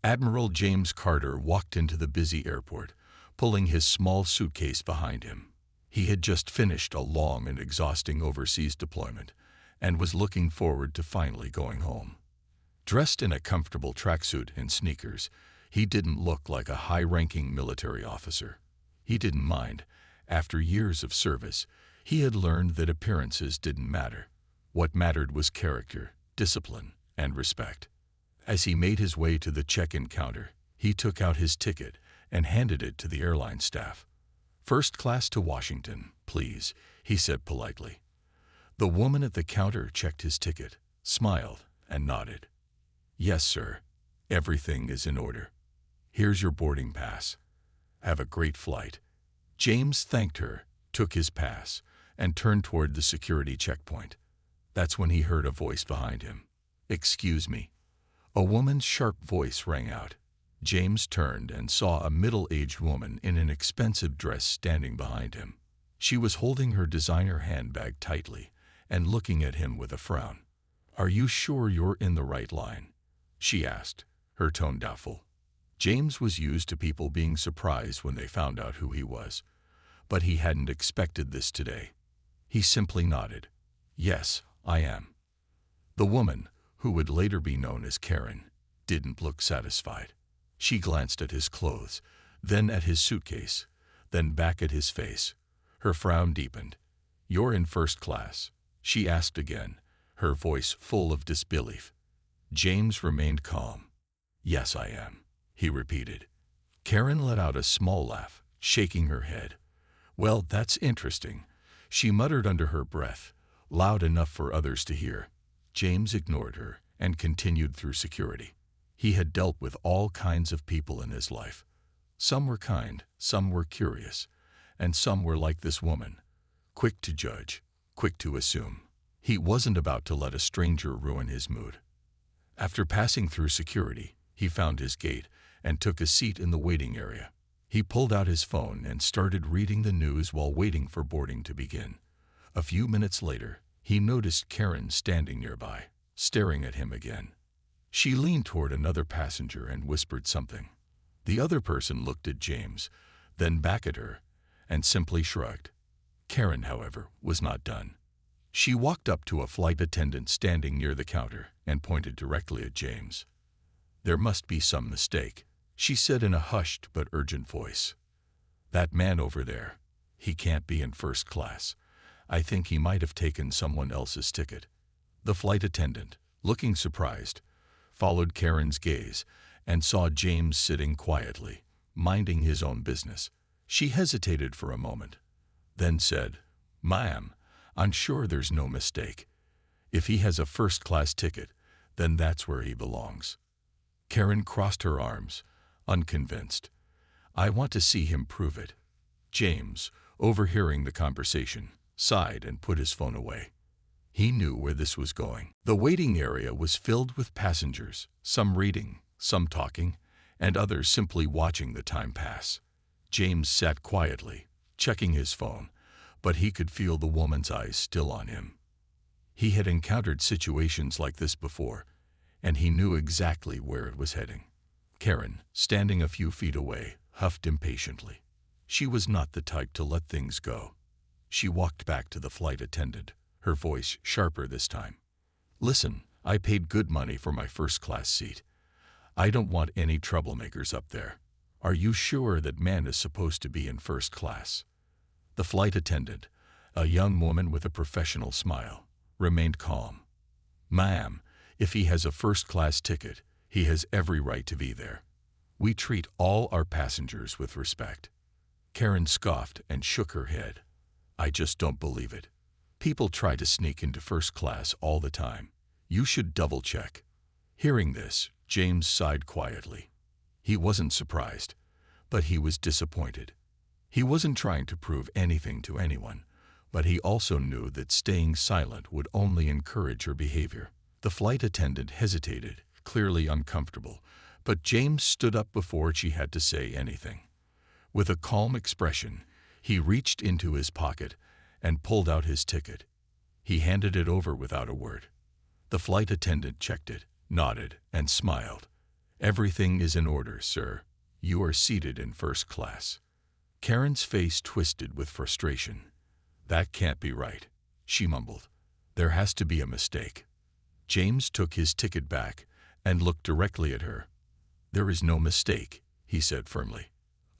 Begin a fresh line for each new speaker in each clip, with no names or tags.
Admiral James Carter walked into the busy airport, pulling his small suitcase behind him. He had just finished a long and exhausting overseas deployment and was looking forward to finally going home. Dressed in a comfortable tracksuit and sneakers, he didn't look like a high-ranking military officer. He didn't mind. After years of service, he had learned that appearances didn't matter. What mattered was character, discipline, and respect. As he made his way to the check-in counter, he took out his ticket and handed it to the airline staff. "First class to Washington, please," he said politely. The woman at the counter checked his ticket, smiled, and nodded. "Yes, sir. Everything is in order. Here's your boarding pass. Have a great flight." James thanked her, took his pass, and turned toward the security checkpoint. That's when he heard a voice behind him. "Excuse me." A woman's sharp voice rang out. James turned and saw a middle-aged woman in an expensive dress standing behind him. She was holding her designer handbag tightly and looking at him with a frown. "Are you sure you're in the right line?" she asked, her tone doubtful. James was used to people being surprised when they found out who he was, but he hadn't expected this today. He simply nodded. "Yes, I am." The woman, who would later be known as Karen, didn't look satisfied. She glanced at his clothes, then at his suitcase, then back at his face. Her frown deepened. "You're in first class?" she asked again, her voice full of disbelief. James remained calm. "Yes, I am," he repeated. Karen let out a small laugh, shaking her head. "Well, that's interesting," she muttered under her breath, loud enough for others to hear. James ignored her and continued through security. He had dealt with all kinds of people in his life. Some were kind, some were curious, and some were like this woman, quick to judge, quick to assume. He wasn't about to let a stranger ruin his mood. After passing through security, he found his gate and took a seat in the waiting area. He pulled out his phone and started reading the news while waiting for boarding to begin. A few minutes later, he noticed Karen standing nearby, staring at him again. She leaned toward another passenger and whispered something. The other person looked at James, then back at her, and simply shrugged. Karen, however, was not done. She walked up to a flight attendant standing near the counter and pointed directly at James. "There must be some mistake," she said in a hushed but urgent voice. "That man over there, he can't be in first class. I think he might have taken someone else's ticket." The flight attendant, looking surprised, followed Karen's gaze and saw James sitting quietly, minding his own business. She hesitated for a moment, then said, "Ma'am, I'm sure there's no mistake. If he has a first-class ticket, then that's where he belongs." Karen crossed her arms, unconvinced. "I want to see him prove it." James, overhearing the conversation, sighed and put his phone away. He knew where this was going. The waiting area was filled with passengers, some reading, some talking, and others simply watching the time pass. James sat quietly, checking his phone, but he could feel the woman's eyes still on him. He had encountered situations like this before, and he knew exactly where it was heading. Karen, standing a few feet away, huffed impatiently. She was not the type to let things go. She walked back to the flight attendant, her voice sharper this time. "Listen, I paid good money for my first-class seat. I don't want any troublemakers up there. Are you sure that man is supposed to be in first class?" The flight attendant, a young woman with a professional smile, remained calm. "Ma'am, if he has a first-class ticket, he has every right to be there. We treat all our passengers with respect." Karen scoffed and shook her head. "I just don't believe it. People try to sneak into first class all the time. You should double-check." Hearing this, James sighed quietly. He wasn't surprised, but he was disappointed. He wasn't trying to prove anything to anyone, but he also knew that staying silent would only encourage her behavior. The flight attendant hesitated, clearly uncomfortable, but James stood up before she had to say anything. With a calm expression, he reached into his pocket and pulled out his ticket. He handed it over without a word. The flight attendant checked it, nodded, and smiled, Everything is in order, sir. You are seated in first class. Karen's face twisted with frustration. That can't be right, she mumbled. There has to be a mistake. James took his ticket back and looked directly at her. There is no mistake, he said firmly.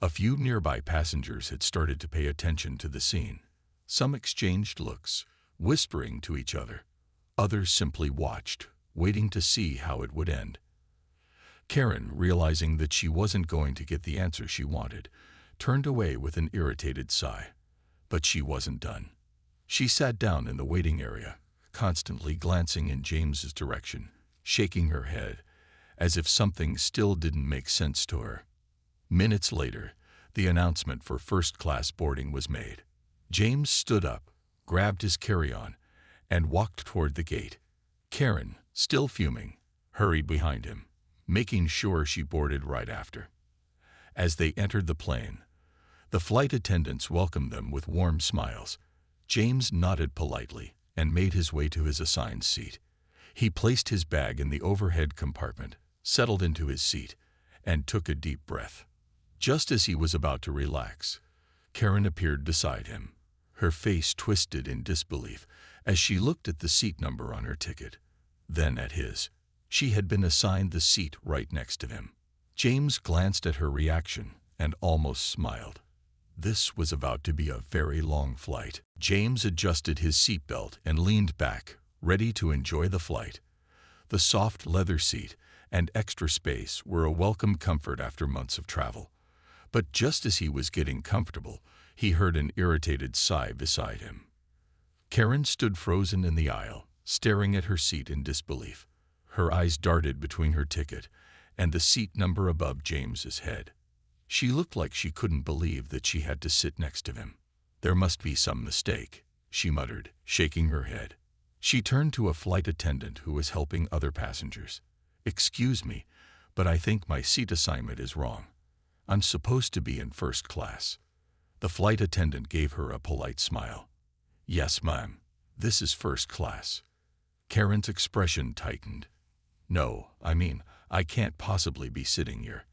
A few nearby passengers had started to pay attention to the scene. Some exchanged looks, whispering to each other. Others simply watched, waiting to see how it would end. Karen, realizing that she wasn't going to get the answer she wanted, turned away with an irritated sigh. But she wasn't done. She sat down in the waiting area, constantly glancing in James's direction, shaking her head, as if something still didn't make sense to her. Minutes later, the announcement for first-class boarding was made. James stood up, grabbed his carry-on, and walked toward the gate. Karen, still fuming, hurried behind him, making sure she boarded right after. As they entered the plane, the flight attendants welcomed them with warm smiles. James nodded politely and made his way to his assigned seat. He placed his bag in the overhead compartment, settled into his seat, and took a deep breath. Just as he was about to relax, Karen appeared beside him, her face twisted in disbelief as she looked at the seat number on her ticket, then at his. She had been assigned the seat right next to him. James glanced at her reaction and almost smiled. This was about to be a very long flight. James adjusted his seatbelt and leaned back, ready to enjoy the flight. The soft leather seat and extra space were a welcome comfort after months of travel. But just as he was getting comfortable, he heard an irritated sigh beside him. Karen stood frozen in the aisle, staring at her seat in disbelief. Her eyes darted between her ticket and the seat number above James's head. She looked like she couldn't believe that she had to sit next to him. There must be some mistake, she muttered, shaking her head. She turned to a flight attendant who was helping other passengers. "Excuse me, but I think my seat assignment is wrong. I'm supposed to be in first class." The flight attendant gave her a polite smile. "Yes, ma'am. This is first class." Karen's expression tightened. "No, I can't possibly be sitting here.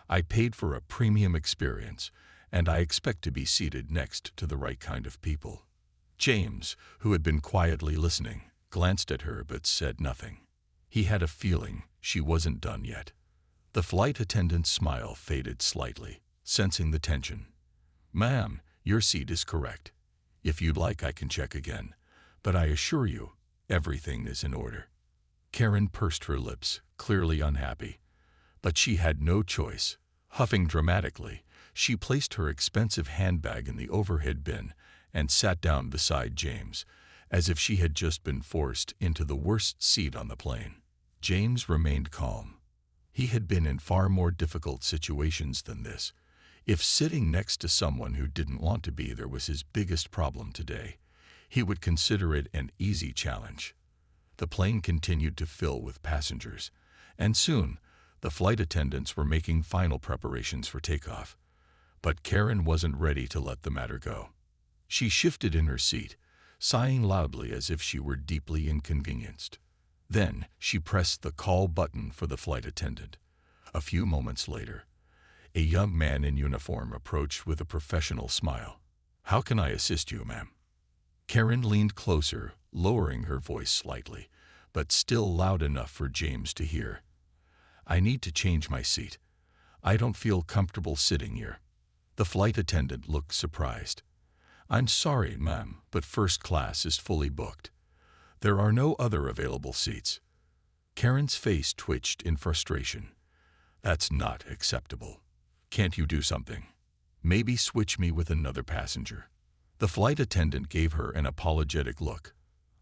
I paid for a premium experience, and I expect to be seated next to the right kind of people." James, who had been quietly listening, glanced at her but said nothing. He had a feeling she wasn't done yet. The flight attendant's smile faded slightly, sensing the tension. "Ma'am, your seat is correct. If you'd like, I can check again, but I assure you, everything is in order." Karen pursed her lips, clearly unhappy. But she had no choice. Huffing dramatically, she placed her expensive handbag in the overhead bin and sat down beside James, as if she had just been forced into the worst seat on the plane. James remained calm. He had been in far more difficult situations than this. If sitting next to someone who didn't want to be there was his biggest problem today, he would consider it an easy challenge. The plane continued to fill with passengers, and soon the flight attendants were making final preparations for takeoff. But Karen wasn't ready to let the matter go. She shifted in her seat, sighing loudly as if she were deeply inconvenienced. Then she pressed the call button for the flight attendant. A few moments later, a young man in uniform approached with a professional smile. "How can I assist you, ma'am?" Karen leaned closer, lowering her voice slightly, but still loud enough for James to hear. "I need to change my seat. I don't feel comfortable sitting here." The flight attendant looked surprised. "I'm sorry, ma'am, but first class is fully booked. There are no other available seats." Karen's face twitched in frustration. "That's not acceptable. Can't you do something? Maybe switch me with another passenger?" The flight attendant gave her an apologetic look.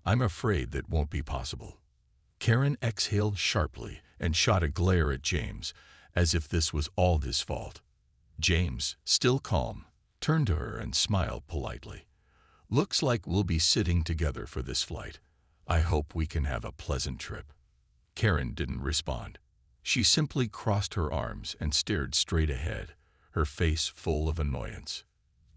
"I'm afraid that won't be possible." Karen exhaled sharply and shot a glare at James, as if this was all his fault. James, still calm, turned to her and smiled politely. "Looks like we'll be sitting together for this flight. I hope we can have a pleasant trip." Karen didn't respond. She simply crossed her arms and stared straight ahead, her face full of annoyance.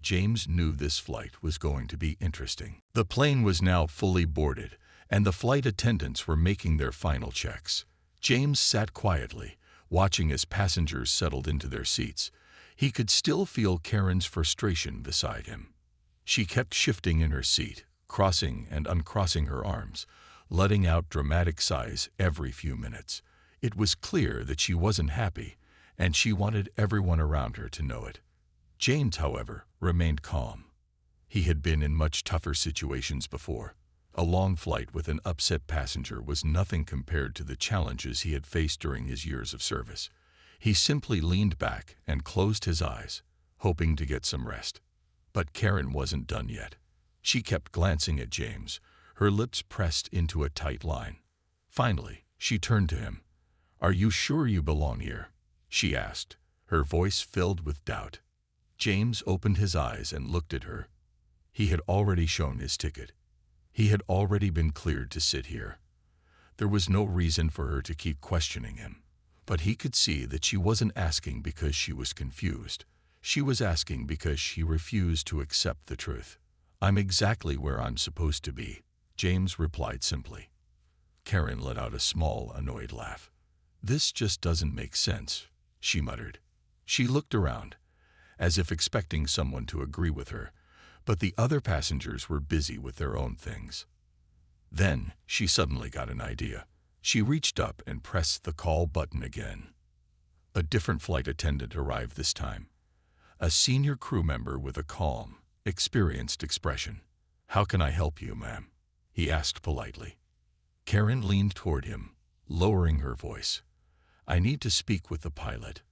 James knew this flight was going to be interesting. The plane was now fully boarded, and the flight attendants were making their final checks. James sat quietly, Watching as passengers settled into their seats, he could still feel Karen's frustration beside him. She kept shifting in her seat, crossing and uncrossing her arms, letting out dramatic sighs every few minutes. It was clear that she wasn't happy, and she wanted everyone around her to know it. James, however, remained calm. He had been in much tougher situations before. A long flight with an upset passenger was nothing compared to the challenges he had faced during his years of service. He simply leaned back and closed his eyes, hoping to get some rest. But Karen wasn't done yet. She kept glancing at James, her lips pressed into a tight line. Finally, she turned to him. "Are you sure you belong here?" she asked, her voice filled with doubt. James opened his eyes and looked at her. He had already shown his ticket. He had already been cleared to sit here. There was no reason for her to keep questioning him. But he could see that she wasn't asking because she was confused. She was asking because she refused to accept the truth. "I'm exactly where I'm supposed to be," James replied simply. Karen let out a small, annoyed laugh. "This just doesn't make sense," she muttered. She looked around, as if expecting someone to agree with her, but the other passengers were busy with their own things. Then she suddenly got an idea. She reached up and pressed the call button again. A different flight attendant arrived this time. A senior crew member with a calm, experienced expression. "How can I help you, ma'am?" he asked politely. Karen leaned toward him, lowering her voice. "I need to speak with the pilot.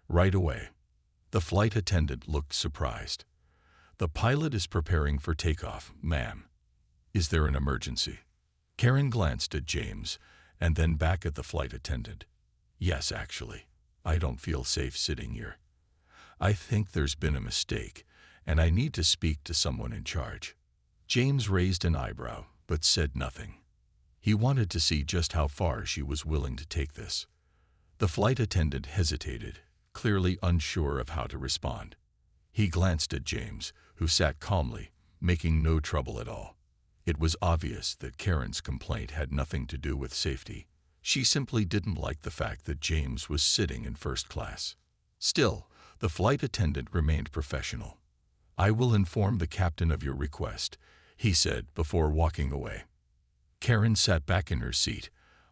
Right away." The flight attendant looked surprised. "The pilot is preparing for takeoff, ma'am. Is there an emergency?" Karen glanced at James and then back at the flight attendant. "Yes, actually. I don't feel safe sitting here. I think there's been a mistake, and I need to speak to someone in charge." James raised an eyebrow, but said nothing. He wanted to see just how far she was willing to take this. The flight attendant hesitated, clearly unsure of how to respond. He glanced at James, who sat calmly, making no trouble at all. It was obvious that Karen's complaint had nothing to do with safety. She simply didn't like the fact that James was sitting in first class. Still, the flight attendant remained professional. "I will inform the captain of your request," he said before walking away. Karen sat back in her seat,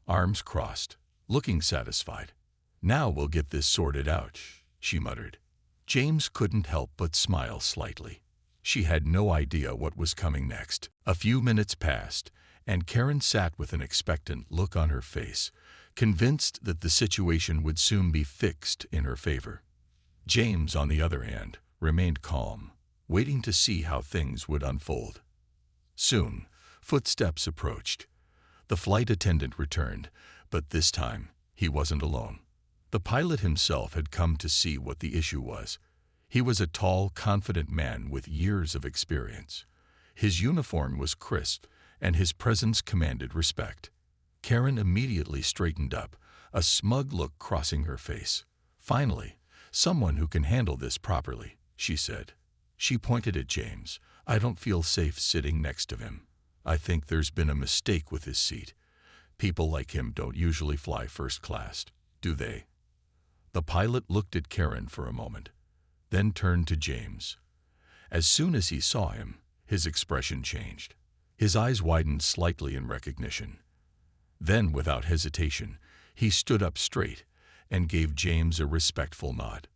arms crossed, looking satisfied. "Now we'll get this sorted out," she muttered. James couldn't help but smile slightly. She had no idea what was coming next. A few minutes passed, and Karen sat with an expectant look on her face, convinced that the situation would soon be fixed in her favor. James, on the other hand, remained calm, waiting to see how things would unfold. Soon, footsteps approached. The flight attendant returned, but this time he wasn't alone. The pilot himself had come to see what the issue was. He was a tall, confident man with years of experience. His uniform was crisp, and his presence commanded respect. Karen immediately straightened up, a smug look crossing her face. "Finally, someone who can handle this properly," she said. She pointed at James. "I don't feel safe sitting next to him. I think there's been a mistake with his seat. People like him don't usually fly first class, do they?" The pilot looked at Karen for a moment, then turned to James. As soon as he saw him, his expression changed. His eyes widened slightly in recognition. Then, without hesitation, he stood up straight and gave James a respectful nod.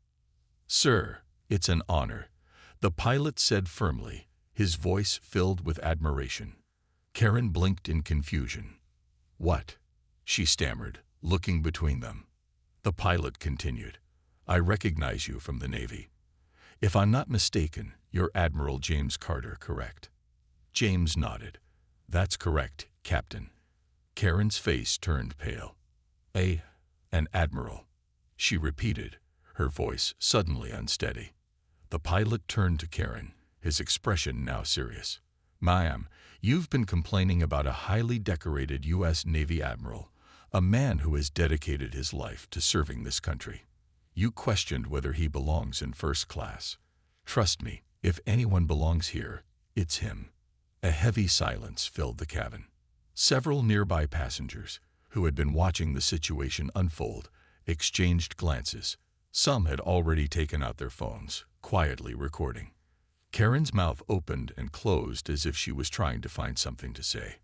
"Sir, it's an honor," the pilot said firmly, his voice filled with admiration. Karen blinked in confusion. "What?" she stammered, looking between them. The pilot continued. "I recognize you from the Navy. If I'm not mistaken, you're Admiral James Carter, correct?" James nodded. "That's correct, Captain." Karen's face turned pale. An admiral," she repeated, her voice suddenly unsteady. The pilot turned to Karen, his expression now serious. "Ma'am, you've been complaining about a highly decorated U.S. Navy admiral, a man who has dedicated his life to serving this country. You questioned whether he belongs in first class. Trust me, if anyone belongs here, it's him." A heavy silence filled the cabin. Several nearby passengers, who had been watching the situation unfold, exchanged glances. Some had already taken out their phones, quietly recording. Karen's mouth opened and closed as if she was trying to find something to say.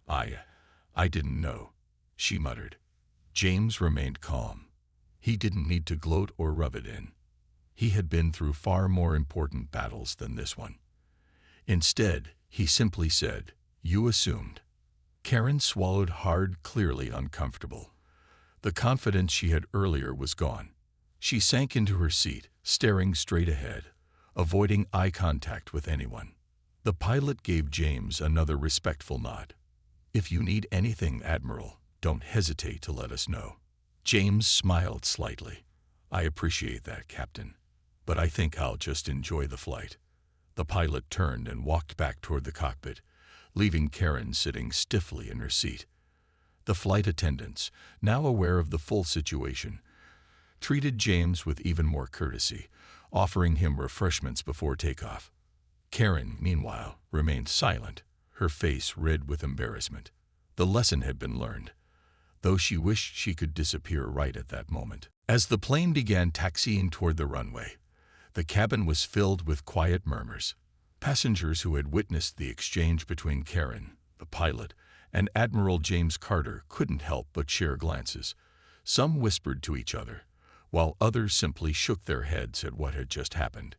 I didn't know," she muttered. James remained calm. He didn't need to gloat or rub it in. He had been through far more important battles than this one. Instead, he simply said, "You assumed." Karen swallowed hard, clearly uncomfortable. The confidence she had earlier was gone. She sank into her seat, staring straight ahead, avoiding eye contact with anyone. The pilot gave James another respectful nod. "If you need anything, Admiral, don't hesitate to let us know." James smiled slightly. "I appreciate that, Captain, but I think I'll just enjoy the flight." The pilot turned and walked back toward the cockpit, leaving Karen sitting stiffly in her seat. The flight attendants, now aware of the full situation, treated James with even more courtesy, offering him refreshments before takeoff. Karen, meanwhile, remained silent, her face red with embarrassment. The lesson had been learned, though she wished she could disappear right at that moment. As the plane began taxiing toward the runway, the cabin was filled with quiet murmurs. Passengers who had witnessed the exchange between Karen, the pilot, and Admiral James Carter couldn't help but share glances. Some whispered to each other, while others simply shook their heads at what had just happened.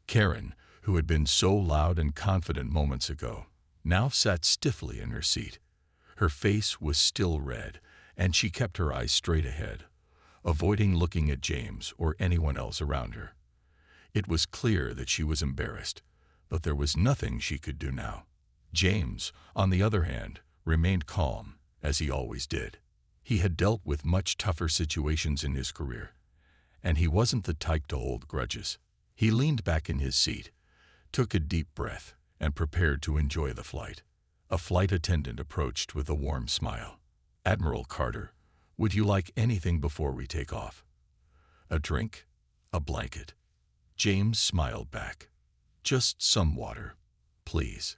Karen, who had been so loud and confident moments ago, now sat stiffly in her seat. Her face was still red, and she kept her eyes straight ahead, avoiding looking at James or anyone else around her. It was clear that she was embarrassed, but there was nothing she could do now. James, on the other hand, remained calm, as he always did. He had dealt with much tougher situations in his career, and he wasn't the type to hold grudges. He leaned back in his seat, took a deep breath, and prepared to enjoy the flight. A flight attendant approached with a warm smile. "Admiral Carter, would you like anything before we take off? A drink? A blanket?" James smiled back. "Just some water, please."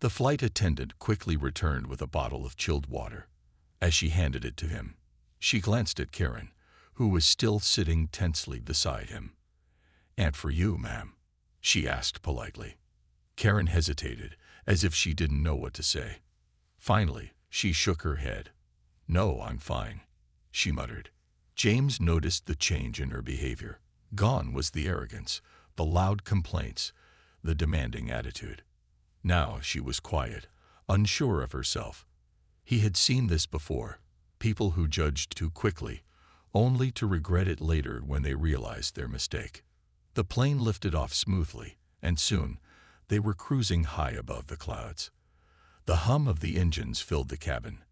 The flight attendant quickly returned with a bottle of chilled water. As she handed it to him, she glanced at Karen, who was still sitting tensely beside him. "And for you, ma'am?" she asked politely. Karen hesitated, as if she didn't know what to say. Finally, she shook her head. "No, I'm fine," she muttered. James noticed the change in her behavior. Gone was the arrogance, the loud complaints, the demanding attitude. Now she was quiet, unsure of herself. He had seen this before, people who judged too quickly, only to regret it later when they realized their mistake. The plane lifted off smoothly, and soon they were cruising high above the clouds. The hum of the engines filled the cabin,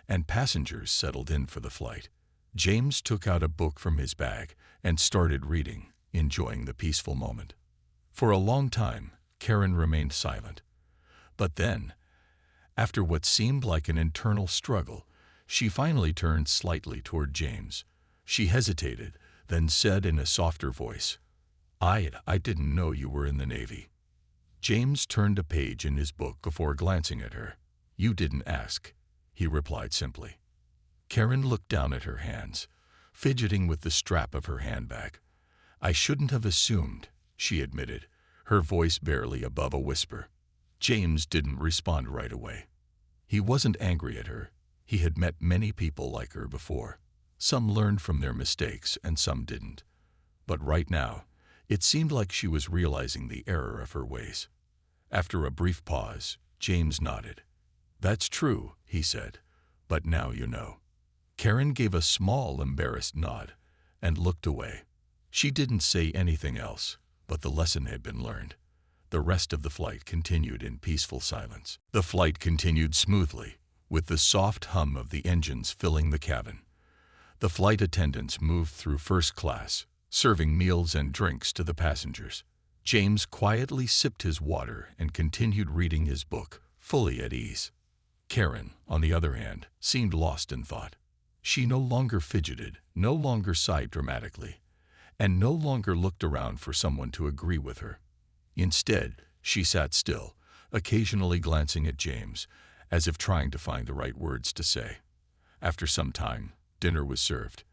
and passengers settled in for the flight. James took out a book from his bag and started reading, enjoying the peaceful moment. For a long time, Karen remained silent. But then, after what seemed like an internal struggle, she finally turned slightly toward James. She hesitated, then said in a softer voice, I didn't know you were in the Navy." James turned a page in his book before glancing at her. "You didn't ask," he replied simply. Karen looked down at her hands, fidgeting with the strap of her handbag. "I shouldn't have assumed," she admitted, her voice barely above a whisper. James didn't respond right away. He wasn't angry at her. He had met many people like her before. Some learned from their mistakes and some didn't. But right now, it seemed like she was realizing the error of her ways. After a brief pause, James nodded. "That's true," he said, "but now you know." Karen gave a small, embarrassed nod and looked away. She didn't say anything else, but the lesson had been learned. The rest of the flight continued in peaceful silence. The flight continued smoothly, with the soft hum of the engines filling the cabin. The flight attendants moved through first class, serving meals and drinks to the passengers. James quietly sipped his water and continued reading his book, fully at ease. Karen, on the other hand, seemed lost in thought. She no longer fidgeted, no longer sighed dramatically, and no longer looked around for someone to agree with her. Instead, she sat still, occasionally glancing at James, as if trying to find the right words to say. After some time, dinner was served.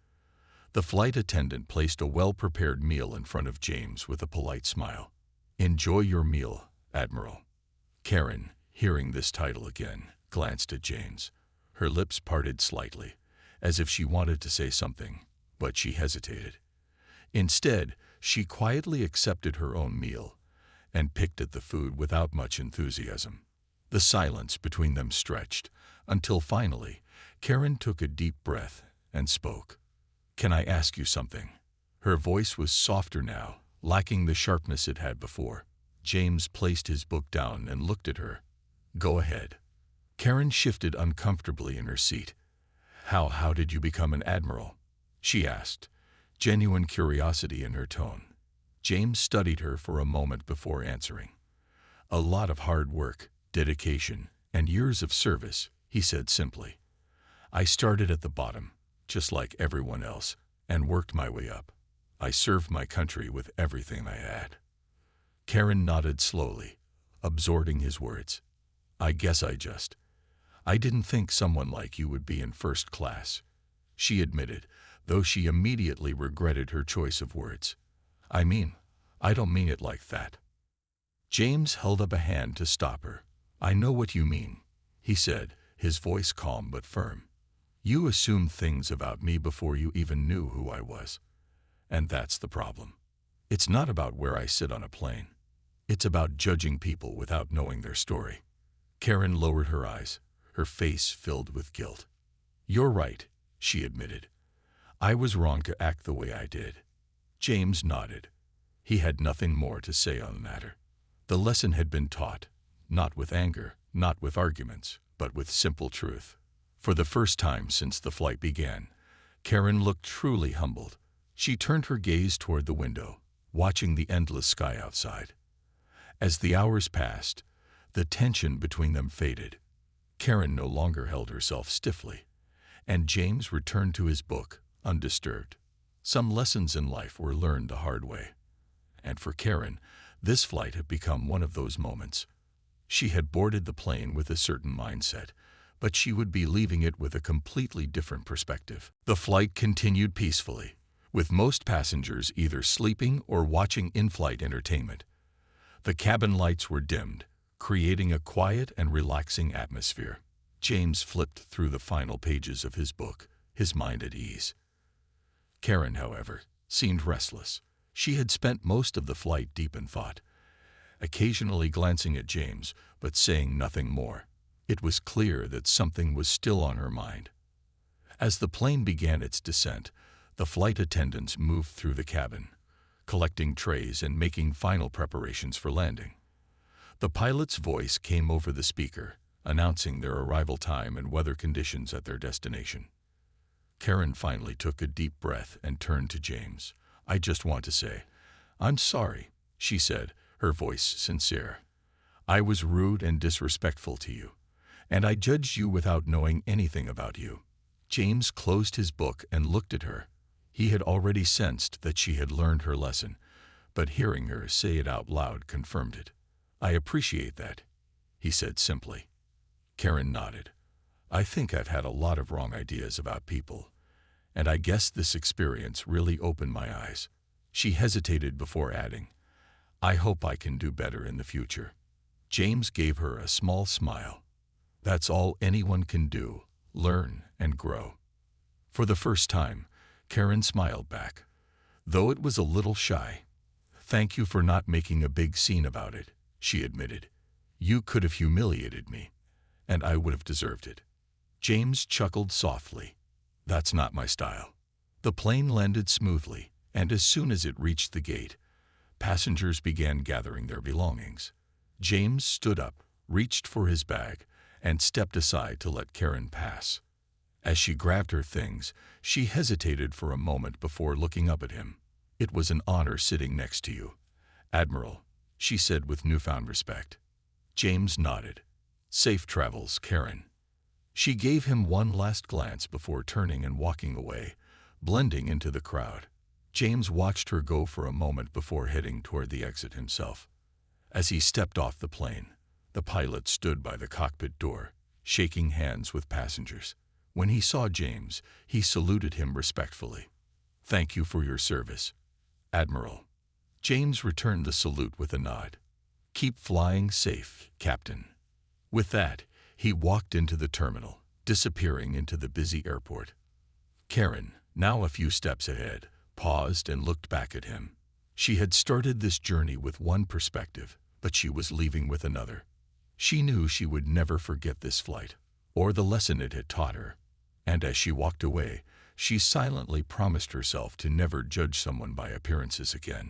The flight attendant placed a well-prepared meal in front of James with a polite smile. "Enjoy your meal, Admiral." Karen, hearing this title again, glanced at James. Her lips parted slightly, as if she wanted to say something, but she hesitated. Instead, she quietly accepted her own meal and picked at the food without much enthusiasm. The silence between them stretched, until finally, Karen took a deep breath and spoke. "Can I ask you something?" Her voice was softer now, lacking the sharpness it had before. James placed his book down and looked at her. "Go ahead." Karen shifted uncomfortably in her seat. How did you become an admiral?" she asked, genuine curiosity in her tone. James studied her for a moment before answering. "A lot of hard work, dedication, and years of service," he said simply. "I started at the bottom, just like everyone else, and worked my way up. I served my country with everything I had." Karen nodded slowly, absorbing his words. I didn't think someone like you would be in first class," she admitted, though she immediately regretted her choice of words. I don't mean it like that." James held up a hand to stop her. "I know what you mean," he said, his voice calm but firm. "You assumed things about me before you even knew who I was. And that's the problem. It's not about where I sit on a plane. It's about judging people without knowing their story." Karen lowered her eyes, her face filled with guilt. "You're right," she admitted. "I was wrong to act the way I did." James nodded. He had nothing more to say on the matter. The lesson had been taught, not with anger, not with arguments, but with simple truth. For the first time since the flight began, Karen looked truly humbled. She turned her gaze toward the window, watching the endless sky outside. As the hours passed, the tension between them faded. Karen no longer held herself stiffly, and James returned to his book, undisturbed. Some lessons in life were learned the hard way. And for Karen, this flight had become one of those moments. She had boarded the plane with a certain mindset, but she would be leaving it with a completely different perspective. The flight continued peacefully, with most passengers either sleeping or watching in-flight entertainment. The cabin lights were dimmed, creating a quiet and relaxing atmosphere. James flipped through the final pages of his book, his mind at ease. Karen, however, seemed restless. She had spent most of the flight deep in thought, occasionally glancing at James, but saying nothing more. It was clear that something was still on her mind. As the plane began its descent, the flight attendants moved through the cabin, collecting trays and making final preparations for landing. The pilot's voice came over the speaker, announcing their arrival time and weather conditions at their destination. Karen finally took a deep breath and turned to James. "I just want to say, I'm sorry," she said, her voice sincere. "I was rude and disrespectful to you, and I judged you without knowing anything about you." James closed his book and looked at her. He had already sensed that she had learned her lesson, but hearing her say it out loud confirmed it. "I appreciate that," he said simply. Karen nodded. "I think I've had a lot of wrong ideas about people, and I guess this experience really opened my eyes." She hesitated before adding, "I hope I can do better in the future." James gave her a small smile. That's all anyone can do, learn and grow. For the first time, Karen smiled back, though it was a little shy. "Thank you for not making a big scene about it," she admitted. "You could have humiliated me, and I would have deserved it." James chuckled softly. "That's not my style." The plane landed smoothly, and as soon as it reached the gate, passengers began gathering their belongings. James stood up, reached for his bag, and stepped aside to let Karen pass. As she grabbed her things, she hesitated for a moment before looking up at him. "It was an honor sitting next to you, Admiral," she said with newfound respect. James nodded. "Safe travels, Karen." She gave him one last glance before turning and walking away, blending into the crowd. James watched her go for a moment before heading toward the exit himself. As he stepped off the plane, the pilot stood by the cockpit door, shaking hands with passengers. When he saw James, he saluted him respectfully. Thank you for your service, Admiral. James returned the salute with a nod. Keep flying safe, Captain. With that, he walked into the terminal, disappearing into the busy airport. Karen, now a few steps ahead, paused and looked back at him. She had started this journey with one perspective, but she was leaving with another. She knew she would never forget this flight, or the lesson it had taught her. And as she walked away, she silently promised herself to never judge someone by appearances again.